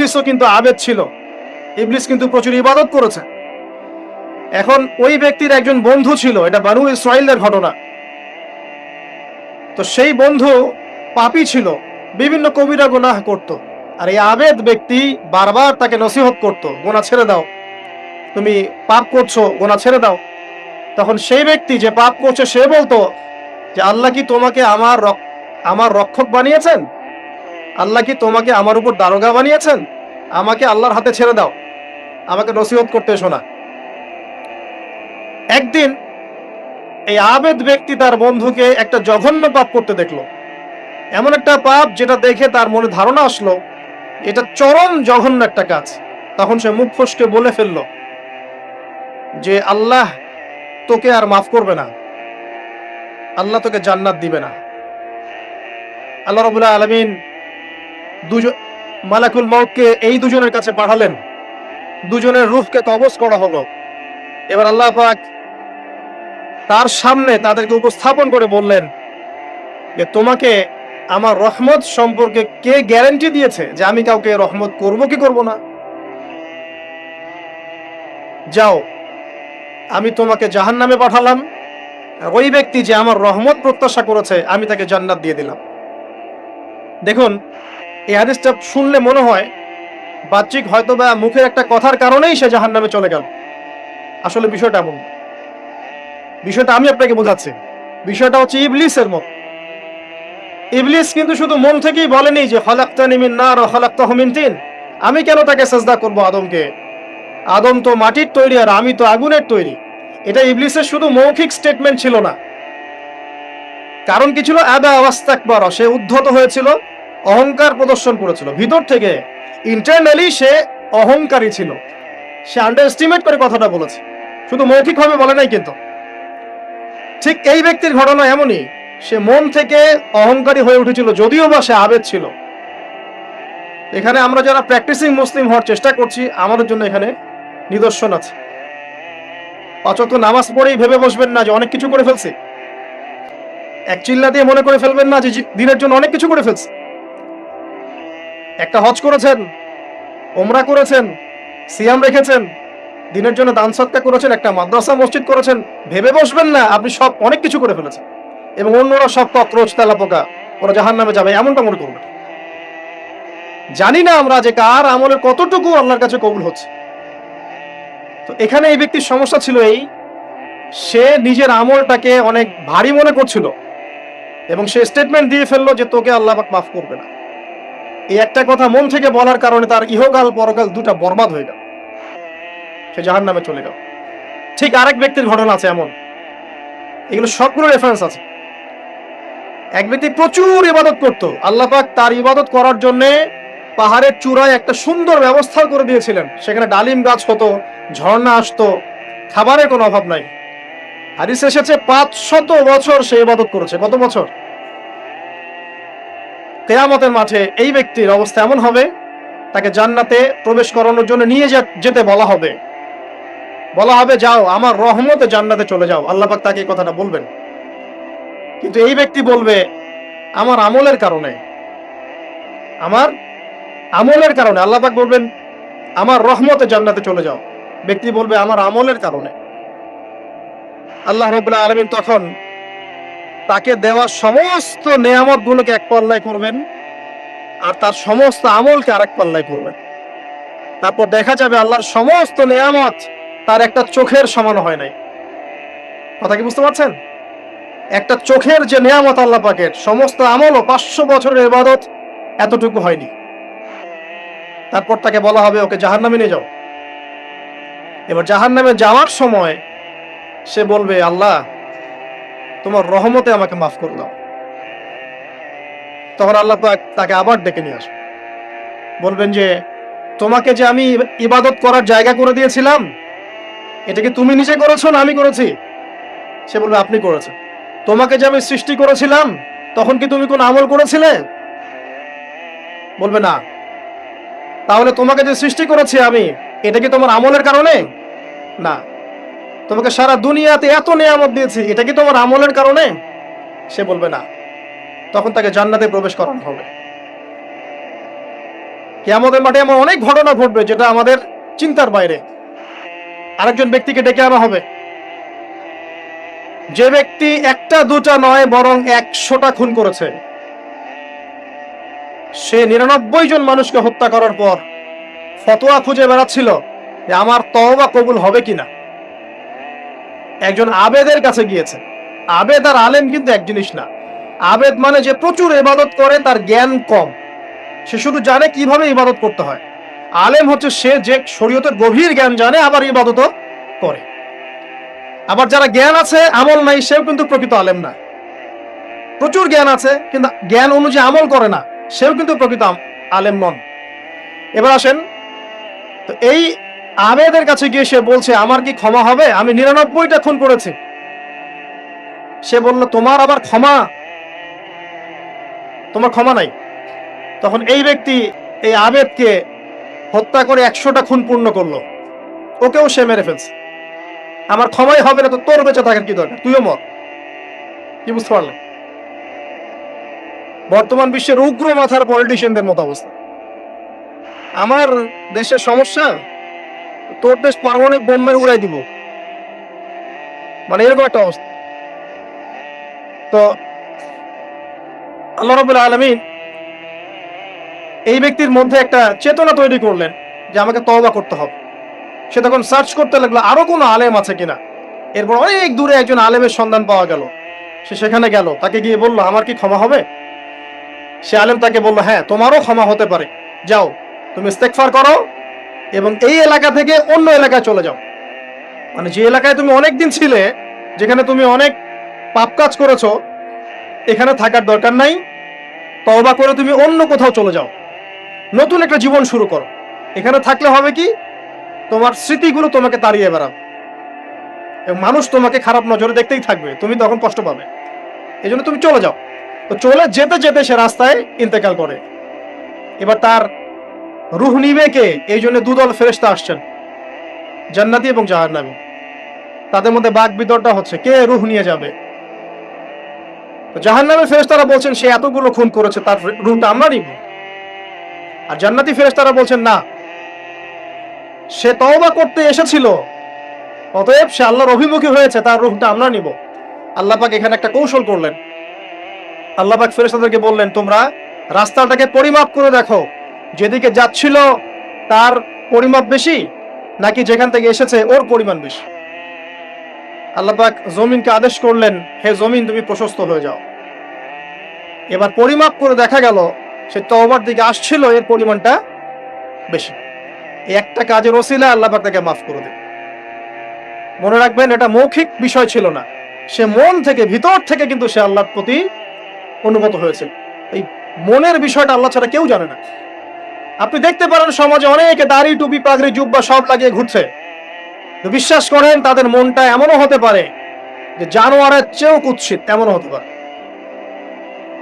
ইবলিসও কিন্তু আবেদ ছিল, ইবলিস কিন্তু প্রচুর ইবাদত করেছে। এখন ওই ব্যক্তির একজন বন্ধু ছিল, এটা বানু ইসরাইলের ঘটনা। তো সেই বন্ধু পাপী ছিল, বিভিন্ন কবিরা গুনাহ করত। আর এই আবেদ ব্যক্তি বারবার তাকে নসিহত করত, গুনাহ ছেড়ে দাও, তুমি পাপ করছো, গুনাহ ছেড়ে দাও। তখন সেই ব্যক্তি যে পাপ করছে সে বলতো যে আল্লাহ কি তোমাকে আমার রক্ষক বানিয়েছেন? আল্লাহ কি তোমাকে আমার উপর দারোগা বানিয়েছেন? আমাকে আল্লাহর হাতে ছেড়ে দাও, আমাকে নসিহত করতে এসো না। একদিন এই আবেদ ব্যক্তি তার বন্ধুকে একটা জঘন্য পাপ করতে দেখলো, এমন একটা পাপ যেটা দেখে তার মনে ধারণা আসলো এটা চরম জঘন্য একটা কাজ। তখন সে মুখ ফসকে বলে ফেললো যে আল্লাহ তোকে আর মাফ করবে না, আল্লাহ তোকে জান্নাত দিবে না। আল্লাহ রাব্বুল আলামিন মালাকুল মউতকে এই দুজনের কাছে পাঠালেন, দুজনের রূহকে কবজ করা হলো। এবার আল্লাহ পাক তার সামনে তাদেরকে উপস্থাপন করে বললেন যে তোমাকে আমার রহমত সম্পর্কে কে গ্যারান্টি দিয়েছে যে আমি কাউকে রহমত করব কি করব না? যাও, আমি তোমাকে জাহান্নামে পাঠালাম, আর ওই ব্যক্তি যে আমার রহমত প্রত্যাশা করেছে আমি তাকে জান্নাত দিয়ে দিলাম। দেখুন, এই হাদিসটা শুনলে মনে হয় বাহ্যিক হয়তো বা মুখের একটা কথার কারণেই সে জাহান্নামে চলে গেল। আসলে বিষয়টা এমন, বিষয়টা আমি আপনাকে বোঝাচ্ছি। বিষয়টা হচ্ছে ইবলিসের মত। ইবলিস কিন্তু শুধু মন থেকেই বলেনি যে খালাকতানি মিন নার ওয়া খালাকতাহু মিন তিন, আমি কেন তাকে সিজদা করব আদমকে, আদম তো মাটির তৈরি আর আমি তো আগুনের তৈরি। এটা ইবলিসের শুধু মৌখিক স্টেটমেন্ট ছিল না, কারণ কি ছিল? আবা ওয়াস্তাকবার, সে উদ্ধত হয়েছিল, অহংকার প্রদর্শন করেছিল। ভিতর থেকে ইন্টারনালি সে অহংকারী ছিল, সে আন্ডারএস্টিমেট করে কথাটা বলেছে, শুধু মৌখিকভাবে বলে নাই। কিন্তু ঠিক এই ব্যক্তির ঘটনা এমনই, সে মন থেকে অহংকারী হয়ে উঠেছিল, যদিও বা সে আবেদ ছিল। এখানে আমরা যারা প্র্যাকটিসিং মুসলিম হওয়ার চেষ্টা করছি আমাদের জন্য এখানে নিদর্শন আছে। পাঁচ ওয়াক্ত নামাজ পড়েই ভেবে বসবেন না যে অনেক কিছু করে ফেলছি, এক চিল্লা দিয়ে মনে করে ফেলবেন না যে দিনের জন্য অনেক কিছু করে ফেলছি। একটা হজ করেছেন, ওমরা করেছেন, সিয়াম রেখেছেন, দিনের জন্য দান সদকা করেছেন, একটা মাদ্রাসা মসজিদ করেছেন, ভেবে বসবেন না আপনি সব অনেক কিছু করে ফেলেছেন এবং অন্যরা সব ককরোচ তেলাপোকা, ওরা জাহান্নামে যাবে, এমনটা মনে করবেন। জানি না আমরা যে কার আমলের কতটুকু আল্লাহর কাছে কবুল হচ্ছে। তো এখানে এই ব্যক্তির সমস্যা ছিল এই, সে নিজের আমলটাকে অনেক ভারী মনে করছিল এবং সে স্টেটমেন্ট দিয়ে ফেললো যে তোকে আল্লাহ পাক মাফ করবে না। এই একটা কথা মন থেকে বলার কারণে তার ইহকাল পরকাল দুটা বরবাদ হয়ে গেল, সে জাহান্নামে চলে গেল। ঠিক আরেক ব্যক্তির ঘটনা আছে এমন, এগুলো সবগুলো রেফারেন্স আছে। এক ব্যক্তি প্রচুর ইবাদত করত, আল্লাহ পাক তার ইবাদত করার জন্য পাহাড়ের চূড়ায় একটা সুন্দর ব্যবস্থা করে দিয়েছিলেন, সেখানে ডালিম গাছ হতো, ঝর্ণা আসতো, খাবারের কোনো অভাব নাই। হাদিসে এসেছে 500 বছর সে ইবাদত করেছে। কত বছর? কিয়ামতের মাঠে এই ব্যক্তির অবস্থা এমন হবে, তাকে জান্নাতে প্রবেশ করানোর জন্য নিয়ে যেতে বলা হবে, যাও আমার রহমতে জান্নাতে চলে যাও। আল্লাহ পাক তাকে এই কথাটা বলবেন, কিন্তু এই ব্যক্তি বলবে আমার আমলের কারণে, আমার আমলের কারণে। আল্লাহ পাক বলবেন আমার রহমতে জান্নাতে চলে যাও, ব্যক্তি বলবে আমার আমলের কারণে। আল্লাহ রাব্বুল আলামিন তখন তাকে দেওয়া সমস্ত নেয়ামত গুলোকে এক পাল্লায় করবেন আর তার সমস্ত আমলকে আরেক পাল্লায় করবেন। তারপর দেখা যাবে আল্লাহর সমস্ত নেয়ামত তার একটা চোখের সমান হয় নাই। কথা কি বুঝতে পারছেন? একটা চোখের যে নেয়ামত আল্লাহ পাকের, সমস্ত আমল ও 500 বছরের ইবাদত এতটুকু হয়নি। তারপর তাকে বলা হবে ওকে জাহান্নামে নিয়ে যাও। এবার জাহান্নামে যাওয়ার সময় সে বলবে আল্লাহ তোমার রহমতে আমাকে মাফ করে দাও। তখন আল্লাহ পাক তাকে আবার ডেকে নিয়ে আসবে, বলবেন যে তোমাকে যে আমি ইবাদত করার জায়গা করে দিয়েছিলাম, এটা কি তুমি নিজে করেছো না আমি করেছি? সে বলবে আপনি করেছেন। তোমাকে যে আমি সৃষ্টি করেছিলাম তখন কি তুমি কোন আমল করেছিলে? বলবে না। তাহলে তোমাকে যে সৃষ্টি করেছি আমি, এটা কি তোমার আমলের কারণে? না। তোমাকে সারা দুনিয়াতে এত নেয়ামত দিয়েছি, এটা কি তোমার আমলের কারণে? সে বলবে না। তখন তাকে জান্নাতে প্রবেশ করানো হবে। কিয়ামতের মাঠে এমন অনেক ঘটনা ঘটবে যেটা আমাদের চিন্তার বাইরে। আরেকজন ব্যক্তিকে ডেকে আনা হবে, যে ব্যক্তি একটা দুটা নয় বরং 100টা খুন করেছে। সে 99 জন মানুষকে হত্যা করার পর ফতোয়া খুঁজে বেড়াচ্ছিল যে আমার তওবা কবুল হবে কিনা। একজন আবেদের কাছে গিয়েছে। আবেদ আর আলেম কিন্তু এক জিনিস না। আবেদ মানে যে প্রচুর ইবাদত করে, তার জ্ঞান কম, সে শুধু জানে কিভাবে ইবাদত করতে হয়। আলেম হচ্ছে সে যে শরীয়তের গভীর জ্ঞান জানে, আবার ইবাদতও করে। আবার যারা জ্ঞান আছে আমল নাই, সেও কিন্তু প্রকৃত আলেম না। প্রচুর জ্ঞান আছে কিন্তু জ্ঞান অনুযায়ী আমল করে না, সেও কিন্তু প্রকৃত আলেম নন। এবার আসেন, তো এই আবেদের কাছে গিয়ে সে বলছে আমার কি ক্ষমা হবে, আমি 99টা খুন করেছি। সে বলল তোমার আবার ক্ষমা, তোমার ক্ষমা নাই। তখন এই ব্যক্তি এই আবেদকে হত্যা করে 100টা খুন পূর্ণ করলো, ওকেও সে মেরে ফেলছে। আমার ক্ষমাই হবে না তো তোর বেঁচে থাকার কি দরকার, তুইও মর। কি বুঝতে পারলেন? বর্তমান বিশ্বের উগ্র মাথার পলিটিশিয়ানদের মতো অবস্থা। আমার দেশের সমস্যা, তোর দেশ পারমাণবিক বোমা উড়াই দিব, মানে এরকম একটা অবস্থা। তো আল্লাহ রাব্বুল আলামিন এই ব্যক্তির মধ্যে একটা চেতনা তৈরি করলেন যে আমাকে তওবা করতে হবে। সে তখন সার্চ করতে লাগলো আরো কোনো আলেম আছে কিনা। এরপর অনেক দূরে একজন আলেমের সন্ধান পাওয়া গেল। সে সেখানে গেল, তাকে গিয়ে বলল আমার কি ক্ষমা হবে। সে আলেম তাকে বলল হ্যাঁ, তোমারও ক্ষমা হতে পারে, যাও তুমি ইস্তেগফার করো এবং এই এলাকা থেকে অন্য এলাকায় চলে যাও। মানে যে এলাকায় তুমি অনেক দিন ছিলে, যেখানে তুমি অনেক পাপ কাজ করেছো, এখানে থাকার দরকার নাই। তওবা করে তুমি অন্য কোথাও চলে যাও, নতুন একটা জীবন শুরু করো। এখানে থাকলে হবে কি, তোমার স্মৃতিগুলো তোমাকে তাড়িয়ে বেড়াবে এবং মানুষ তোমাকে খারাপ নজরে দেখতেই থাকবে, তুমি তখন কষ্ট পাবে। এই জন্য তুমি চলে যাও। তো চলে যেতে যেতে সে রাস্তায় ইন্তেকাল করে। এবার তার রূহ নিবে কে? এই জন্য দুদল ফেরেশতা আসছেন, জান্নাতি এবং জাহান্নামী। তাদের মধ্যে বাক বিতর্কটা হচ্ছে কে রূহ নিয়ে যাবে। তো জাহান্নামের ফেরেশতারা বলছেন সে এতগুলো খুন করেছে, তার রূহটা আমরা নিব। আর জান্নাতি ফেরেশতারা বলছেন না, সে তওবা করতে এসেছিল, অতএব সে আল্লাহর অভিমুখী হয়েছে, তার রূহটা আমরা নিব। আল্লাহ পাক এখানে একটা কৌশল করলেন। আল্লাহ পাক ফেরেশতাদেরকে বললেন তোমরা রাস্তাটাকে পরিমাপ করে দেখো, যেদিকে যাচ্ছিল তার পরিমাপ বেশি নাকি যেখান থেকে এসেছে ওর পরিমাণ বেশি। আল্লাহ পাক জমিনকে আদেশ করলেন হে জমিন তুমি প্রশস্ত হয়ে যাও। এবার পরিমাপ করে দেখা গেল সে তওবার দিকে আসছিল, এর পরিমাণটা বেশি। এই একটা কাজের ওসিলা আল্লাহ পাক তাকে মাফ করে দেন। মনে রাখবেন এটা মৌখিক বিষয় ছিল না, সে মন থেকে ভিতর থেকে কিন্তু সে আল্লাহর প্রতি অনুগত হয়েছে। এই মনের বিষয়টা আল্লাহ ছাড়া কেউ জানে না। আপনি দেখতে পারেন সমাজে অনেকে দাড়ি টুপি পাগড়ি জুব্বা সব লাগিয়ে ঘুরছে, তো বিশ্বাস করেন তাদের মনটা এমনও হতে পারে যে জানোয়ারের চেয়েও কুৎসিত, এমনও হতে পারে।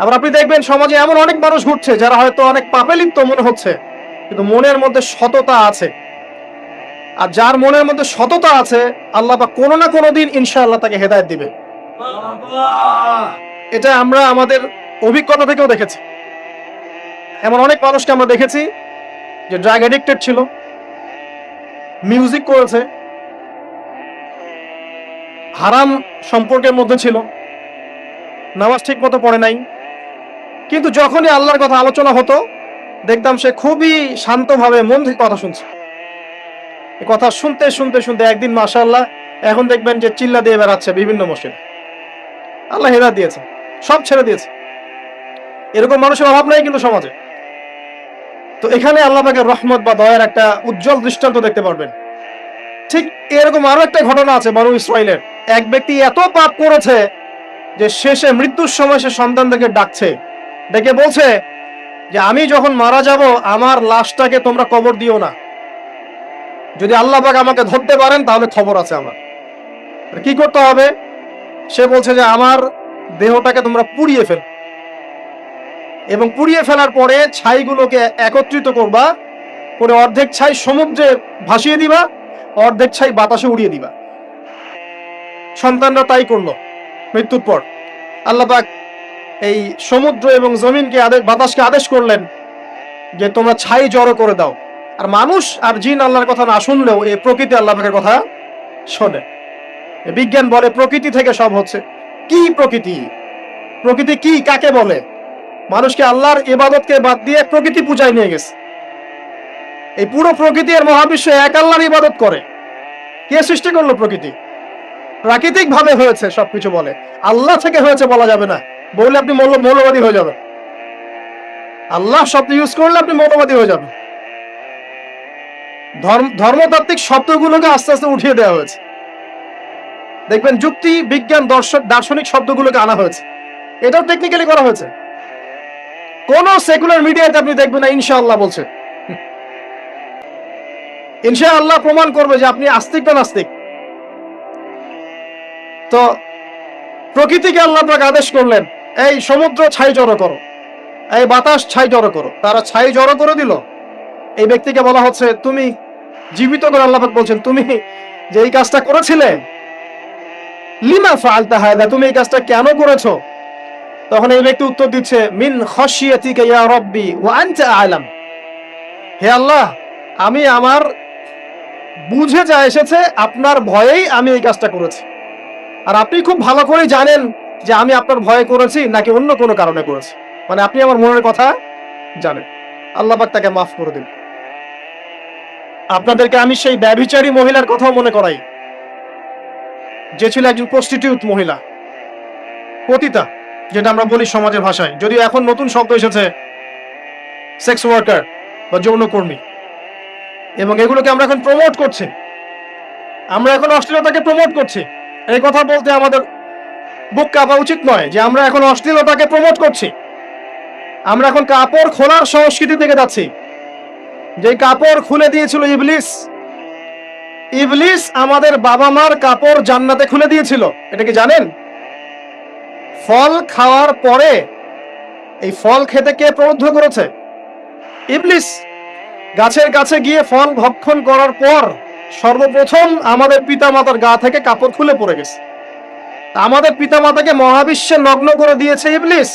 আবার আপনি দেখবেন সমাজে এমন অনেক মানুষ ঘুরছে যারা হয়তো অনেক পাপে লিপ্ত মনে হচ্ছে, কিন্তু মনের মধ্যে সততা আছে। আর যার মনের মধ্যে সততা আছে আল্লাহ পাক কোনো না কোনো দিন ইনশাআল্লাহ তাকে হেদায়েত দিবে। এটা আমরা আমাদের অভিজ্ঞতা থেকেও দেখেছি। এমন অনেক মানুষকে আমরা দেখেছি যে ড্রাগ অ্যাডিক্টেড ছিল, মিউজিক করেছে, হারাম সম্পর্কের মধ্যে ছিল, নামাজ ঠিক মতো পড়ে নাই, কিন্তু যখনই আল্লাহর কথা আলোচনা হতো দেখতাম সে খুবই শান্তভাবে মন থেকে কথা শুনছে। এই কথা শুনতে শুনতে শুনতে একদিন মাশাআল্লাহ এখন দেখবেন যে চিল্লা দিয়ে বেড়াচ্ছে বিভিন্ন মসজিদে। আল্লাহ হেদায়েত দিয়েছে, সব ছেড়ে দিয়েছে। এরকম মানুষের অভাব নাই কিন্তু সমাজে। তো এখানে আল্লাহ পাকের রহমত বা দয়ার একটা উজ্জ্বল দৃষ্টান্ত দেখতে পারবেন। ঠিক এরকম আরো একটা ঘটনা আছে বনু ইসরাইলের। এক ব্যক্তি এত পাপ করেছে যে শেষে মৃত্যুর সময় সে সন্তানদেরকে ডাকছে, ডেকে বলছে যে আমি যখন মারা যাব আমার লাশটাকে তোমরা কবর দিও না, যদি আল্লাহ পাক আমাকে ধরতে পারেন তাহলে খবর আছে আমার। কি করতে হবে? সে বলছে যে আমার দেহটাকে তোমরা পুড়িয়ে ফেল এবং পুড়িয়ে ফেলার পরে ছাইগুলোকে একত্রিত করবা, করে অর্ধেক ছাই সমুদ্রে ভাসিয়ে দিবা, অর্ধেক ছাই বাতাসে উড়িয়ে দিবা। সন্তানরা তাই করলো। মৃত্যুর পর আল্লাহ পাক এই সমুদ্র এবং জমিনকে বাতাসকে আদেশ করলেন যে তোমরা ছাই জড়ো করে দাও। আর মানুষ আর জিন আল্লাহর কথা না শুনলেও এই প্রকৃতি আল্লাহ পাকের কথা শোনে। বিজ্ঞান বলে প্রকৃতি থেকে সব হচ্ছে। কি প্রকৃতি? প্রকৃতি কি, কাকে বলে? মানুষকে আল্লাহর ইবাদতকে বাদ দিয়ে প্রকৃতি পূজায় নিয়ে গেছে। এই পুরো প্রকৃতি আর মহাবিশ্ব এক আল্লাহর ইবাদত করে। কে সৃষ্টি করলো প্রকৃতি? প্রাকৃতিক ভাবে হয়েছে সবকিছু বলে, আল্লাহ থেকে হয়েছে বলা যাবে না। বললে আপনি মৌলবাদী হয়ে যাবেন। আল্লাহ শব্দ ইউজ করলে আপনি মৌলবাদী হয়ে যাবেন। ধর্মতাত্ত্বিক শব্দগুলোকে আস্তে আস্তে উঠিয়ে দেওয়া হয়েছে। দেখবেন যুক্তি, বিজ্ঞান, দার্শনিক শব্দগুলোকে আনা হয়েছে। এটাও টেকনিক্যালি করা হয়েছে। কোন সেকুলার মিডিয়াতে আপনি দেখবেন না ইনশাআল্লাহ বলছে। ইনশাআল্লাহ প্রমাণ করবে যে আপনি আস্তিক না নাস্তিক। তো প্রকৃতিকে আল্লাহ পাক আদেশ করলেন, এই সমুদ্র ছাই জড়ো করো, এই বাতাস ছাই জড়ো করো। তারা ছাই জড়ো করে দিল। এই ব্যক্তিকে বলা হচ্ছে তুমি জীবিত করে আল্লাহ পাক বলছেন তুমি যে এই কাজটা করেছিলে, লিমা ফাআলতা হাযা, তুমি এই কাজটা কেন করেছো? তখন এই ব্যক্তি উত্তর দিচ্ছে, মিন খাশিয়াতিকা ইয়া রাব্বি ওয়া আনতা আ'লাম। হে আল্লাহ, আমি আমার বুঝে যা এসেছে আপনার ভয়েই আমি এই কাজটা করেছি। আর আপনি খুব ভালো করে জানেন যে আমি আপনার ভয়ে করেছি নাকি অন্য কোনো কারণে করেছি। মানে আপনি আমার মনের কথা জানেন। আল্লাহ পাক তাকে মাফ করে দিন। আপনাদেরকে আমি সেই ব্যভিচারী মহিলার কথাও মনে করাই, যে ছিল একজন প্রস্টিটিউট মহিলা, পতিতা, যেটা আমরা বলি সমাজের ভাষায়। যদিও এখন নতুন শব্দ এসেছে সেক্স ওয়ার্কার বা যৌনকর্মী, এবং এগুলোকে আমরা এখন প্রমোট করছি। আমরা এখন অশ্লীলতাকে প্রমোট করছি। এই কথা বলতে আমাদের বুক কাঁপা উচিত নয় যে আমরা এখন অশ্লীলতাকে প্রমোট করছি। আমরা এখন কাপড় খোলার সংস্কৃতি থেকে যাচ্ছি। যে কাপড় খুলে দিয়েছিল ইবলিস। ইবলিস আমাদের বাবা মার কাপড় জান্নাতে খুলে দিয়েছিল, এটা কি জানেন? ফল খাওয়ার পরে এই ফল খেতে কে প্রলুব্ধ করেছে? ইবলিস। গাছের কাছে গিয়ে ফল ভক্ষণ করার পর সর্বপ্রথম আমাদের পিতামাতার গা থেকে কাপড় খুলে পড়ে গেছে। আমাদের পিতামাতাকে মহাবিশ্বে নগ্ন করে দিয়েছে ইবলিস।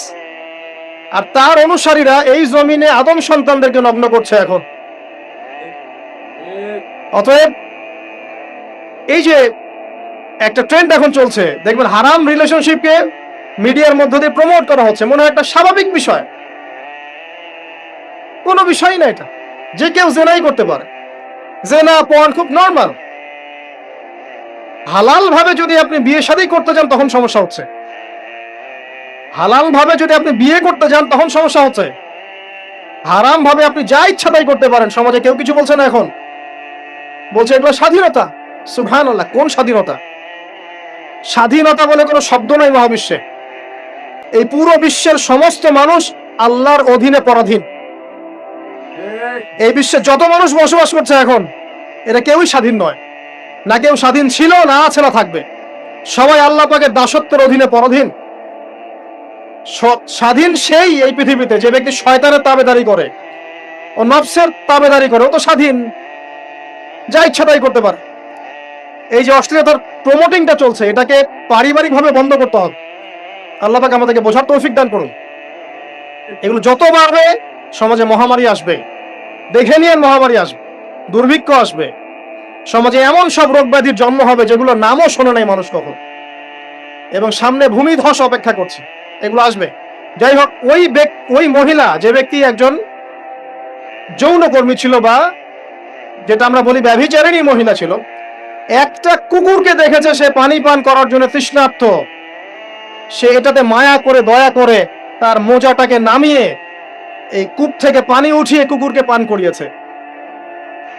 আর তার অনুসারীরা এই জমিনে আদম সন্তানদেরকে নগ্ন করছে এখন। অতএব এই যে একটা ট্রেন্ড এখন চলছে, দেখবেন হারাম রিলেশনশিপকে মিডিয়ার মধ্য দিয়ে প্রমোট করা হচ্ছে, মনে হয় একটা স্বাভাবিক বিষয়। কোনো বিষয় না এটা, যে কেউ জেনাই করতে পারে। জেনা পর্ন খুব নরমাল। হালাল ভাবে যদি আপনি বিয়ে শাদী করতে যান তখন সমস্যা হচ্ছে। হালাল ভাবে যদি আপনি বিয়ে করতে যান তখন সমস্যা হচ্ছে। হারাম ভাবে আপনি যা ইচ্ছা তাই করতে পারেন, সমাজে কেউ কিছু বলছে না। এখন বলছে এগুলো স্বাধীনতা। সুবহানাল্লাহ, কোন স্বাধীনতা? স্বাধীনতা বলে কোনো শব্দ নাই মহাবিশ্বে। এই পুরো বিশ্বের সমস্ত মানুষ আল্লাহর অধীনে পরাধীন। এই বিশ্বে যত মানুষ বসবাস করছে এখন, এরা কেউই স্বাধীন নয়। না কেউ স্বাধীন ছিল, না আছে, না থাকবে। সবাই আল্লাহ পাকের দাসত্বের অধীনে পরাধীন। স্বাধীন সেই এই পৃথিবীতে যে ব্যক্তি শয়তানের তাবেদারি করে, ও নফসের তাবেদারি করে, ও তো স্বাধীন, যা ইচ্ছা তাই করতে পারে। এই যে অশ্লীলতার প্রমোটিংটা চলছে, এটাকে পারিবারিক ভাবে বন্ধ করতে হবে। আল্লাহ পাক আমাদেরকে বোঝার তৌফিক দান করুন। এগুলো যত বাড়বে সমাজে মহামারী আসবে। দেখে নিয়ে মহামারী আসবে, দুর্ভিক্ষ আসবে, সমাজে এমন সব রোগ ব্যাধির জন্ম হবে যেগুলো নামও শোনে নাই মানুষ কখন, এবং সামনে ভূমিধস অপেক্ষা করছে। এগুলো আসবে। যাই হোক, ওই মহিলা, যে ব্যক্তি একজন যৌনকর্মী ছিল, বা যেটা আমরা বলি ব্যভিচারিণী মহিলা ছিল, একটা কুকুরকে দেখেছে সে পানি পান করার জন্য তৃষ্ণার্ত। সে এটাতে মায়া করে, দয়া করে তার মোজাটাকে নামিয়ে এই কূপ থেকে পানি উঠিয়ে কুকুরকে পান করিয়েছে।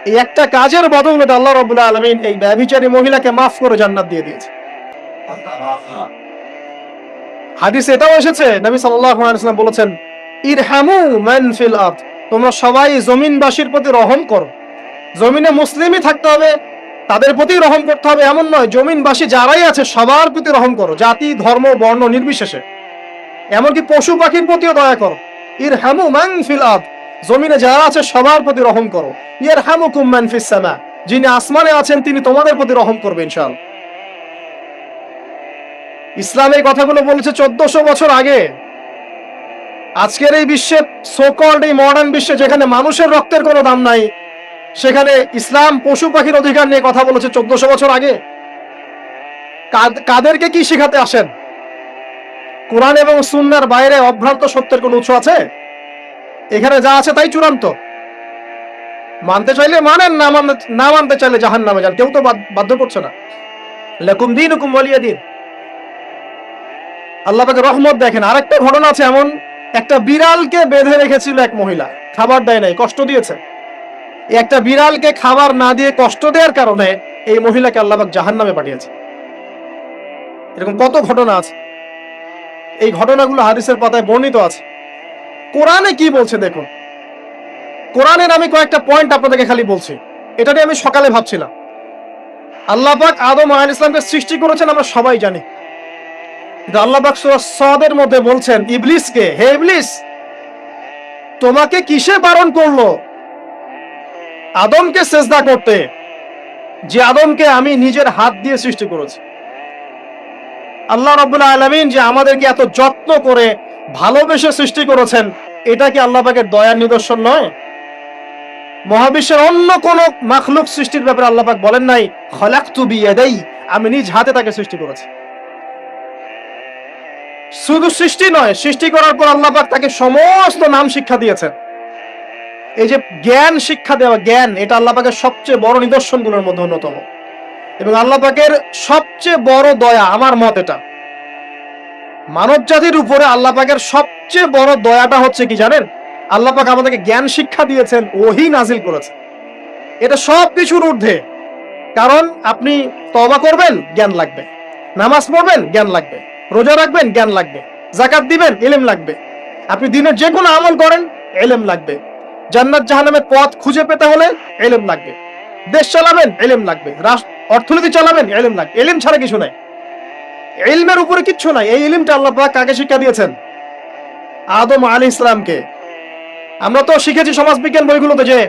এই একটা কাজের বদৌলতে আল্লাহ রাব্বুল আলামিন এই ব্যভিচারী মহিলাকে মাফ করে জান্নাত দিয়ে দিয়েছে। হাদিসে এটাও এসেছে, নবী সাল্লাল্লাহু আলাইহি ওয়াসাল্লাম বলেছেন, ইরহামু মান ফিল আরদ, তোমরা সবাই জমিনবাসীর প্রতি রহম করো। জমিনে মুসলিমই থাকতে হবে, তাদের প্রতি রহম করতে হবে এমন নয়। জমিনবাসী যারাই আছে সবার প্রতি রহম করো, জাতি, ধর্ম, বর্ণ নির্বিশেষে। এমনকি পশু পাখির প্রতিও দয়া করো। ইরহামু মান ফিল আরদ, জমিনে যারা আছে সবার প্রতি রহম করো। ইয়ারহামুকুম মান ফিস সামা, যিনি আসমানে আছেন তিনি তোমাদের প্রতি রহম করবেন ইনশাআল্লাহ। ইসলাম এই কথাগুলো বলেছে 1400 বছর আগে। আজকের এই বিশ্বে, সোকল্ড এই মডার্ন বিশ্বে, যেখানে মানুষের রক্তের কোনো দাম নাই, সেখানে ইসলাম পশু পাখির অধিকার নিয়ে কথা বলেছে 1400 বছর আগে। কাদেরকে কি শেখাতে আসেন? কোরআন এবং সুন্নাহর বাইরে অভ্রান্ত সত্যের কোন উৎস আছে? এখানে যা আছে তাই চূড়ান্ত। মানতে চাইলে মানেন, না মানতে চাইলে জাহান্নামে যান, কেউ তো বাধ্য করছে না। লাকুম দীনুকুম ওয়ালিয়া দিন। আল্লাহ পাকের রহমত দেখেন। আরেকটা ঘটনা আছে এমন, একটা বিড়ালকে বেঁধে রেখেছিল এক মহিলা, খাবার দেয় নাই, কষ্ট দিয়েছে। একটা বিড়ালকে খাবার না দিয়ে কষ্ট দেওয়ার কারণে এই মহিলাকে আল্লাহ পাক জাহান্নামে পাঠিয়েছে। এরকম কত ঘটনা আছে। এই ঘটনাগুলো হাদিসের পাতায় বর্ণিত আছে। কোরআনে কি বলছে দেখুন। কোরআনের আমি কয়েকটা পয়েন্ট আপনাদেরকে খালি বলছি, এটা নিয়ে আমি সকালে ভাবছিলাম। আল্লাহ পাক আদম আলাইহিস সালামকে সৃষ্টি করেছেন আমরা সবাই জানি, কিন্তু আল্লাহ পাক সূরা সাদের মধ্যে বলছেন ইবলিসকে, হে ইবলিস, তোমাকে কিসে বারণ করলো আদমকে সিজদা করতে, যে আদমকে আমি নিজের হাত দিয়ে সৃষ্টি করেছি। আল্লাহ রাব্বুল আলামিন যে আমাদেরকে এত যত্ন করে ভালোবেসে সৃষ্টি করেছেন, এটা কি আল্লাহ পাকের দয়ার নিদর্শন নয়? মহাবিশ্বের অন্য কোন মাখলুক সৃষ্টির ব্যাপারে আল্লাহ পাক বলেন নাই খলাকতু বিয়াদাই, আমি নিজ হাতে তাকে সৃষ্টি করেছি। শুধু সৃষ্টি নয়, সৃষ্টি করার পর আল্লাহ পাক তাকে সমস্ত নাম শিক্ষা দিয়েছেন। এই যে জ্ঞান শিক্ষা দেওয়া, জ্ঞান, এটা আল্লাহ পাকের সবচেয়ে বড় নিদর্শনগুলোর মধ্যে অন্যতম। এবং আল্লাহ পাকের সবচেয়ে বড় দয়া, আমার মত এটা, মানব জাতির উপরে আল্লাহ পাকের সবচেয়ে বড় দয়াটা হচ্ছে কি জানেন? আল্লাহ পাক আমাদেরকে জ্ঞান শিক্ষা দিয়েছেন, ওহী নাজিল করেছেন। এটা সব কিছুর ঊর্ধ্বে। কারণ আপনি তওবা করবেন, জ্ঞান লাগবে। নামাজ পড়বেন, জ্ঞান লাগবে। রোজা রাখবেন, জ্ঞান লাগবে। যাকাত দিবেন, ইলম লাগবে। আপনি দিনের যে কোনো আমল করেন, ইলম লাগবে। জান্নাত জাহান্নামের পথ খুঁজে পেতে হলে ইলম লাগবে। দেশ চালাবেন, ইলম লাগবে। অর্থনীতি চালাবেন, ইলম লাগবে। ইলম ছাড়া কিছু নাই, ইলমের উপরে কিচ্ছু নাই। এই ইলমটা আল্লাহ পাক কাকে শিক্ষা দিয়েছেন? আদম আলাইহিস সালামকে। আমরা তো শিখেছি সমাজবিজ্ঞান বইগুলোতে যে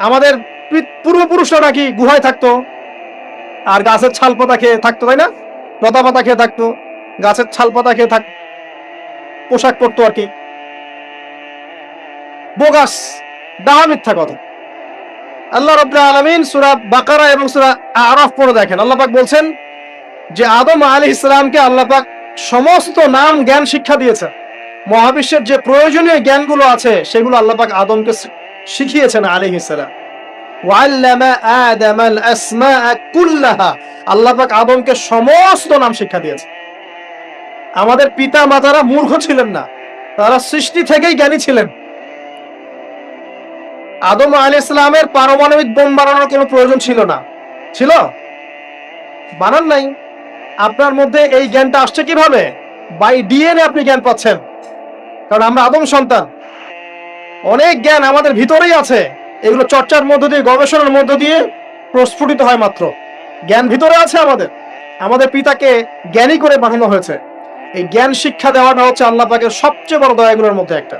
আমাদের পূর্বপুরুষরা নাকি গুহায় থাকতো আর গাছের ছাল পাতা খেয়ে থাকতো, তাই না? লতা পাতা খেয়ে থাকতো, গাছের ছাল পাতা খেয়ে পোশাক পরতো আর কি। বোগাস, ডাহা, মিথ্যা কথা। আল্লাহ রাব্বুল আলামিন সূরা বাকারা এবং সূরা আরাফ পড়ে দেখেন, আল্লাহ পাক বলছেন যে আদম আলাইহিস সালামকে আল্লাহ পাক সমস্ত নাম জ্ঞান শিক্ষা দিয়েছেন। মহাবিশ্বের যে প্রয়োজনীয় জ্ঞানগুলো আছে সেগুলো আল্লাহ পাক আদমকে শিখিয়েছেন আলাইহিস সালাম। ওয়াল্লামা আদামাল আসমাআ কুল্লাহা, আল্লাহ পাক আদমকে সমস্ত নাম শিক্ষা দিয়েছেন। আমাদের পিতা মাতারা মূর্খ ছিলেন না, তারা সৃষ্টি থেকেই জ্ঞানী ছিলেন। আদম আলাইহিস সালামের পারমাণবিক বোম বানানোর কোনো প্রয়োজন ছিল না। ছিল? বানান নাই। আপনার মধ্যে এই জ্ঞানটা আসছে কিভাবে? বাই ডিএনএ আপনি জ্ঞান পাচ্ছেন, কারণ আমরা আদম সন্তান। অনেক জ্ঞান আমাদের ভিতরেই আছে, এগুলো চর্চার মধ্য দিয়ে, গবেষণার মধ্য দিয়ে প্রস্ফুটিত হয় মাত্র। জ্ঞান ভিতরে আছে আমাদের। আমাদের পিতাকে জ্ঞানী করে বানানো হয়েছে। এই জ্ঞান শিক্ষা দেওয়াটা হচ্ছে আল্লাহ পাকের সবচেয়ে বড় দয়াগুলোর মধ্যে একটা।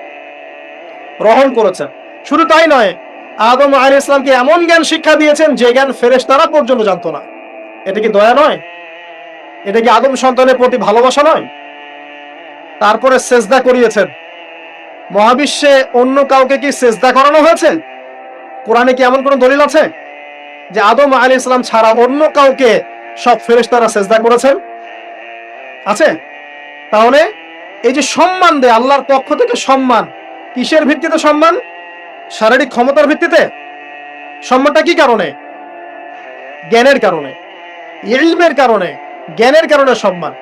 গ্রহণ করেছেন। শুধু তাই নয়, আদম আলাইহিস সালামকে এমন জ্ঞান শিক্ষা দিয়েছেন যে জ্ঞান ফেরেশতারা পর্যন্ত জানতো না। এটা কি দয়া নয়? এটা কি আদম সন্তানের প্রতি ভালোবাসা নয়? তারপরে সেজদা করিয়েছেন। মহাবিশ্বে অন্য কাউকে কি সেজদা করানো হয়েছে? কোরআনে কি এমন কোন দলিল আছে যে আদম আলাইহিস সালাম ছাড়া অন্য কাউকে সব ফেরেশতারা সেজদা করেছেন? আছে? তাহলে এই যে সম্মান দেয় আল্লাহর পক্ষ থেকে, সম্মান কিসের ভিত্তিতে? সম্মান শারীরিক ক্ষমতার ভিত্তিতে? সম্মানটা কি কারণে? জ্ঞানের কারণে, ইলমের কারণে, জ্ঞানের কারণে সম্মান।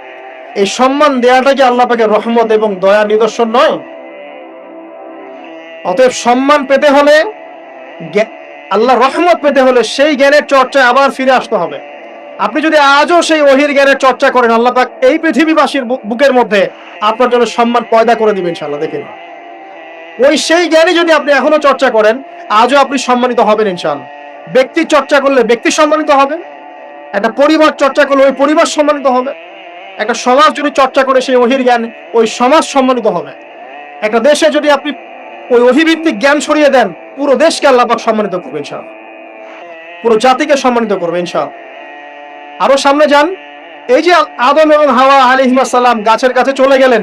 এই সম্মান দেয়াটা কি আল্লাহ পাকের রহমত এবং দয়ার নিদর্শন নয়? অতএব সম্মান পেতে হলে, আল্লাহর রহমত পেতে হলে সেই জ্ঞানের চর্চায় আবার ফিরে আসতে হবে। আপনি যদি আজও সেই ওহীর জ্ঞানের চর্চা করেন, আল্লাহ পাক এই পৃথিবীবাসীর বুকের মধ্যে আপনার জন্য সম্মান পয়দা করে দিবেন ইনশাআল্লাহ। দেখেন, ওই সেই জ্ঞানী যদি আপনি এখনো চর্চা করেন, আজও আপনি সম্মানিত হবেন ইনশাআল্লাহ। ব্যক্তি চর্চা করলে ব্যক্তি সম্মানিত হবে, একটা পরিবার চর্চা করলে ওই পরিবার সম্মানিত হবে, একটা সমাজ যদি চর্চা করে সেই ওহীর জ্ঞান, ওই সমাজ সম্মানিত হবে। একটা দেশে যদি আপনি ওই ওহীভিত্তিক জ্ঞান ছড়িয়ে দেন, পুরো দেশকে আল্লাহ পাক সম্মানিত করবে ইনশাআল্লাহ, পুরো জাতিকে সম্মানিত করবে ইনশাআল্লাহ। আরো সামনে যান। এই যে আদম এবং হাওয়া আলাইহিস সালাম গাছের কাছে চলে গেলেন,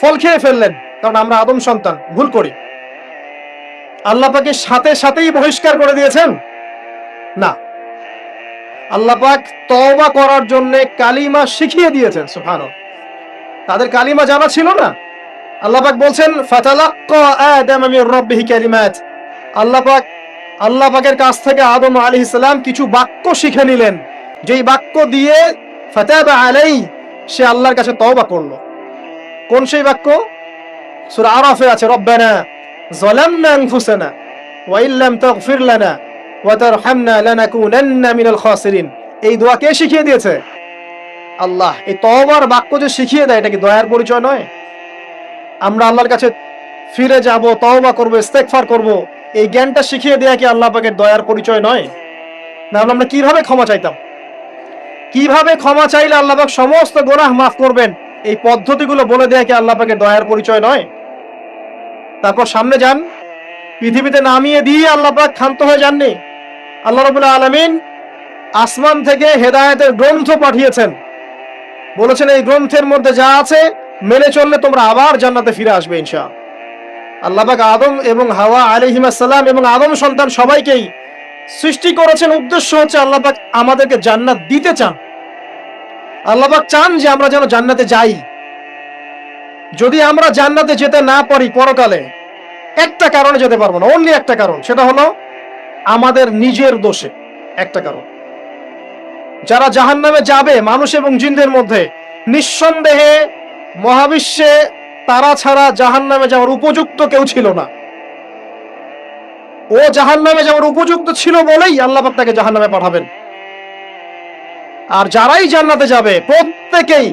ফল খেয়ে ফেললেন, কারণ আমরা আদম সন্তান, ভুল করি। আল্লাহ পাকের সাথে সাথেই বহিষ্কার করে দিয়েছেন না, আল্লাহ পাক তওবা করার জন্য কালিমা শিখিয়ে দিয়েছেন। সুবহানাল্লাহ, তাদের কালিমা জানা ছিল না। আল্লাহ পাক বলছেন ফাতালাক্কা আদাম মির রাব্বিহি কালিমাত, আল্লাহ পাকের কাছ থেকে আদম আলাইহিস সালাম কিছু বাক্য শিখে নিলেন, যেই বাক্য দিয়ে ফাতাবা আলাই, সে আল্লাহর কাছে তওবা করলো। কোন সেই বাক্য? সূরা আরাফে আছে, রব্বানা যালামনা আনফুসানা ওয়া ইল্লাম তাগফির লানা ওয়া তারহামনা লানাকুনান্না মিনাল খাসিরিন। এই দোয়া কে শিখিয়ে দিয়েছে? আল্লাহ। এই তওবার বাক্য যে শিখিয়ে দেয়, এটা কি দয়ার পরিচয় নয়? আমরা আল্লাহর কাছে ফিরে যাব, তওবা করব, ইস্তেগফার করব, এই জ্ঞানটা শিখিয়ে দেয়া কি আল্লাহ পাকের দয়ার পরিচয় নয়? না, আমরা কিভাবে ক্ষমা চাইতাম, কিভাবে ক্ষমা চাইলে আল্লাহ পাক সমস্ত গুনাহ মাফ করবেন, এই পদ্ধতিগুলো বলে দেয়া কি আল্লাহ পাকের দয়ার পরিচয় নয়? তারপর সামনে যান, পৃথিবীতে নামিয়ে দিয়ে আল্লাহ পাক ক্ষান্ত হয়ে যাননি। আল্লাহ রাব্বুল আলামিন আসমান থেকে হেদায়েতের গ্রন্থ পাঠিয়েছেন, বলেছেন এই গ্রন্থের মধ্যে যা আছে মেনে চললে তোমরা আবার জান্নাতে ফিরে আসবে ইনশাআল্লাহ। আল্লাহ পাক আদম এবং হাওয়া আলাইহিস সালাম এবং আদম সন্তান সবাইকেই সৃষ্টি করেছেন, উদ্দেশ্য হচ্ছে আল্লাহ পাক আমাদেরকে জান্নাত দিতে চান। আল্লাহ পাক চান যে আমরা যেন জান্নাতে যাই। যদি আমরা জান্নাতে যেতে না পারি পরকালে, একটা কারণে যেতে পারবো না, অনলি একটা কারণ, সেটা হলো আমাদের নিজের দোষে। একটা কারণ, যারা জাহান্নামে যাবে মানুষ এবং জিনদের মধ্যে, নিঃসন্দেহে মহাবিশ্বে তারা ছাড়া জাহান্নামে যাওয়ার উপযুক্ত কেউ ছিল না। ও জাহান্নামে যাওয়ার উপযুক্ত ছিল বলেই আল্লাহ পাক তাকে জাহান্নামে পাঠাবেন। আর যারাই জান্নাতে যাবে প্রত্যেকেই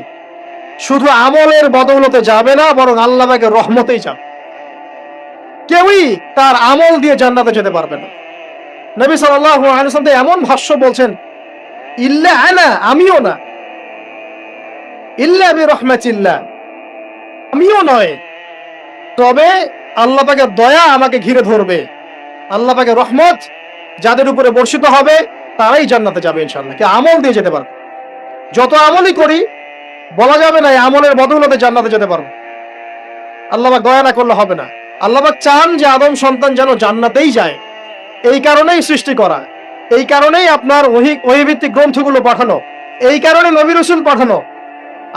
শুধু আমলের বদৌলতে যাবে না, বরং আল্লাহ পাকের রহমতেই যাবে। কেউই তার আমল দিয়ে জান্নাতে যেতে পারবে না। নবী সাল্লাল্লাহু আলাইহি ওয়াসাল্লাম এমন ভাষ্য বলছেন, ইল্লা আনা, আমিও না, ইল্লা বিরহমাতিল্লাহ, আমিও নয়, তবে আল্লাহ পাকের দয়া আমাকে ঘিরে ধরবে। আল্লাহ পাকের রহমত যাদের উপরে বর্ষিত হবে তারাই জান্নাতে যাবে ইনশাআল্লাহ। কে আমল দিয়ে যেতে পারবে। যত আমলই করি বলা যাবে না এই আমলের বদৌলতে জান্নাতে যেতে পারবো। আল্লাহ পাক দয়া না করলে হবে না। আল্লাহ পাক চান যে আদম সন্তান যেন জান্নাতেই যায়। এই কারণেই সৃষ্টি করা, এই কারণেই আপনার ওহী ভিত্তিক গ্রন্থগুলো পাঠানো, এই কারণে নবী রাসূল পাঠানো,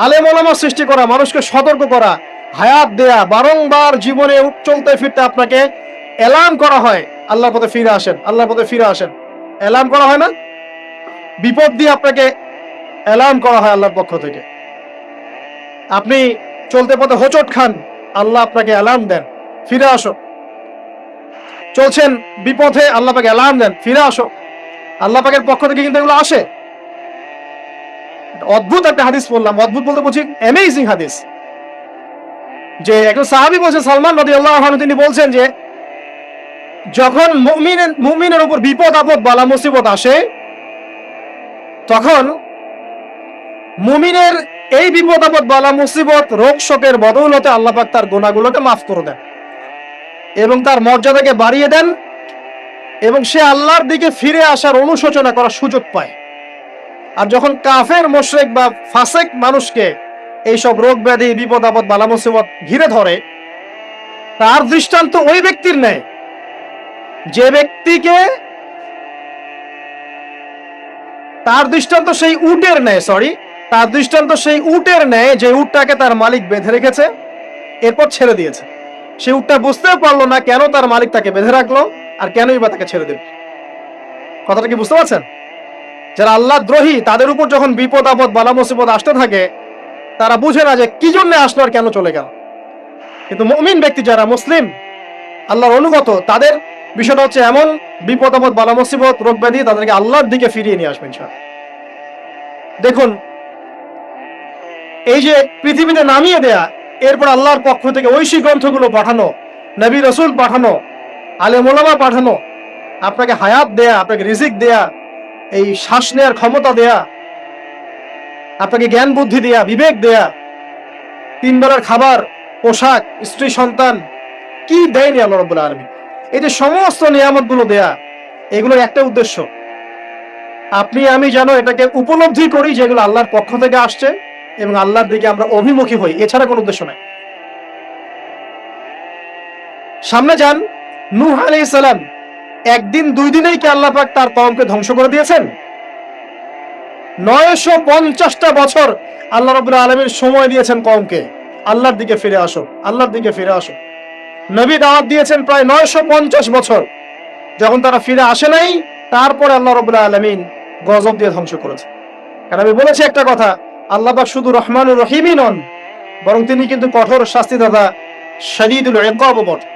আলেম ওলামা সৃষ্টি করা, মানুষকে সতর্ক করা, হায়াত দেয়া, বারংবার জীবনে চলতে ফিরতে আপনাকে এলান করা হয়, আল্লাহর পথে ফিরে আসেন, আল্লাহর পথে ফিরে আসেন। এলান করা হয় না? বিপদ দিয়ে আপনাকে এলান করা হয় আল্লাহর পক্ষ থেকে। আপনি চলতে পথে হোঁচট খান, আল্লাহ আপনাকে এলান দেন, ফিরে আসো। চলছেন বিপথে, আল্লাহ পাক এলান দেন, ফিরে আসো। আল্লাহ পাকের পক্ষ থেকে কিন্তু এগুলো আসে। অদ্ভুত একটা হাদিস বললাম, অদ্ভুত বলতে বলছি অ্যামেজিং হাদিস, যে একজন সাহাবী বলছেন, সালমান রাদিয়াল্লাহু আনহু, তিনি বলছেন যে যখন মুমিনের উপর বিপদ আপদ বালা মুসিবত আসে, তখন মুমিনের এই বিপদ আপদ বালা মুসিবত রোগ শোকের বদৌলতে আল্লাহ পাক তার গুনাহগুলোকে মাফ করে দেন এবং তার মর্যাদাকে বাড়িয়ে দেন, এবং সে আল্লাহর দিকে ফিরে আসার অনুশোচনা করার সুযোগ পায়। আর যখন কাফের মুশরিক বা ফাসিক মানুষকে এইসব রোগ ব্যাধি বিপদ আপদ বালা মুসিবত ঘিরে ধরে, তার দৃষ্টান্ত ওই ব্যক্তির ন্যায় যে ব্যক্তিকে, তার দৃষ্টান্ত সেই উটের ন্যায়, তার দৃষ্টান্ত সেই উটের ন্যায় যে উটটাকে তার মালিক বেঁধে রেখেছে, এরপর ছেড়ে দিয়েছে। সে উটটা বুঝতেও পারলো না কেন তার মালিক তাকে বেঁধে রাখলো আর কেনই বা তাকে ছেড়ে দেবে। কথাটা কি বুঝতে পারছেন? যারা আল্লাহ দ্রোহী, তাদের উপর যখন বিপদ আপদ বালা মুসিবত আসতে থাকে, তারা বুঝে না যে কি জন্য আসলো আর কেন চলে গেল। কিন্তু মুমিন ব্যক্তি যারা মুসলিম, আল্লাহর অনুগত, তাদের বিষয়টা হচ্ছে এমন বিপদ আপদ বালা মুসিবত রোগ ব্যাধি তাদেরকে আল্লাহর দিকে ফিরিয়ে নিয়ে আসবেন। দেখুন, এই যে পৃথিবীতে নামিয়ে দেয়া, এরপর আল্লাহর পক্ষ থেকে ঐশী গ্রন্থগুলো পাঠানো, নবী রাসূল পাঠানো, আলেম ওলামা পাঠানো, আপনাকে হায়াত দেয়া, আপনাকে রিজিক দেয়া, এই শ্বাস নেওয়ার ক্ষমতা দেয়া, আপনাকে জ্ঞান বুদ্ধি দেয়া, বিবেক দেয়া, 3 বেলার খাবার, পোশাক, স্ত্রী সন্তান, কি দেয়নি আল্লাহ রাব্বুল আলামিন। এই যে সমস্ত নিয়ামতগুলো দেয়া, এগুলোর একটা উদ্দেশ্য, আপনি আমি যেন এটাকে উপলব্ধি করি যেগুলো আল্লাহর পক্ষ থেকে আসছে এবং আল্লাহর দিকে আমরা অভিমুখী হই, এছাড়া কোনো উদ্দেশ্য নাই। সামনে যান, নূহ আলাইহিস সালাম, একদিন দুই দিনেই কি আল্লাহ পাক তার কওমকে ধ্বংস করে দিয়েছেন? 950টা বছর আল্লাহ রাব্বুল আলামিন সময় দিয়েছেন কওমকে, আল্লাহর দিকে ফিরে আসো, আল্লাহর দিকে ফিরে আসো। নবী দাওয়াত দিয়েছেন প্রায় 950 বছর। যখন তারা ফিরে আসে নাই, তারপরে আল্লাহ রাব্বুল আলামিন গজব দিয়ে ধ্বংস করেছে। কারণ আমি বলেছি একটা কথা, আল্লাহ পাক শুধু রহমানুর রহিমই নন, বরং তিনি কিন্তু কঠোর শাস্তিদাতা, শাদীদুল ইকাব বটে।